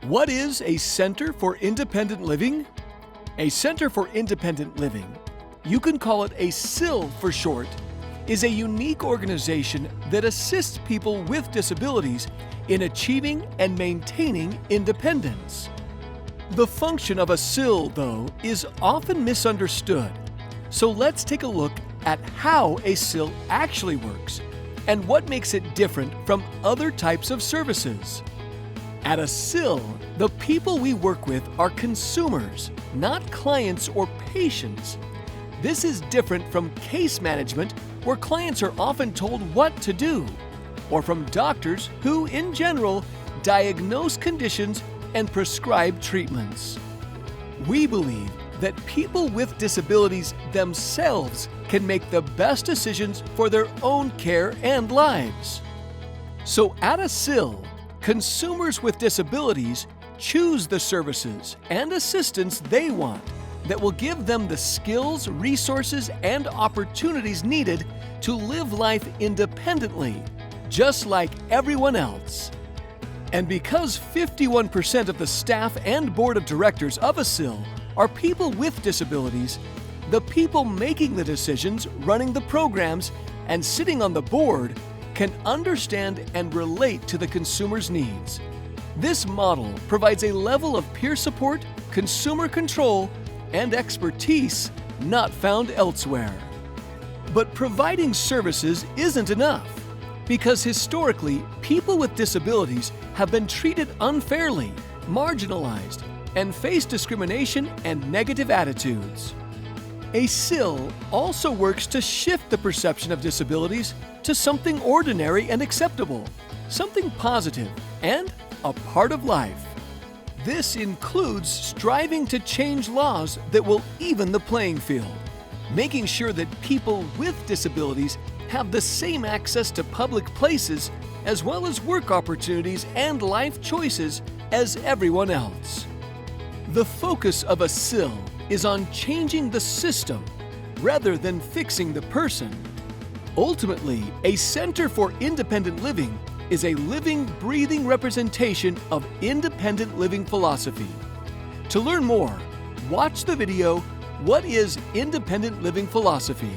What is a Center for Independent Living? A Center for Independent Living, you can call it a CIL for short, is a unique organization that assists people with disabilities in achieving and maintaining independence. The function of a CIL, though, is often misunderstood. So let's take a look at how a CIL actually works and what makes it different from other types of services. At a CIL, the people we work with are consumers, not clients or patients. This is different from case management, where clients are often told what to do, or from doctors who, in general, diagnose conditions and prescribe treatments. We believe that people with disabilities themselves can make the best decisions for their own care and lives. So at a CIL, consumers with disabilities choose the services and assistance they want that will give them the skills, resources, and opportunities needed to live life independently, just like everyone else. And because 51% of the staff and board of directors of a CIL are people with disabilities, the people making the decisions, running the programs, and sitting on the board can understand and relate to the consumer's needs. This model provides a level of peer support, consumer control, and expertise not found elsewhere. But providing services isn't enough, because historically, people with disabilities have been treated unfairly, marginalized, and face discrimination and negative attitudes. A CIL also works to shift the perception of disabilities to something ordinary and acceptable, something positive, and a part of life. This includes striving to change laws that will even the playing field, making sure that people with disabilities have the same access to public places as well as work opportunities and life choices as everyone else. The focus of a CIL is on changing the system rather than fixing the person. Ultimately, a Center for Independent Living is a living, breathing representation of independent living philosophy. To learn more, watch the video, What is Independent Living Philosophy?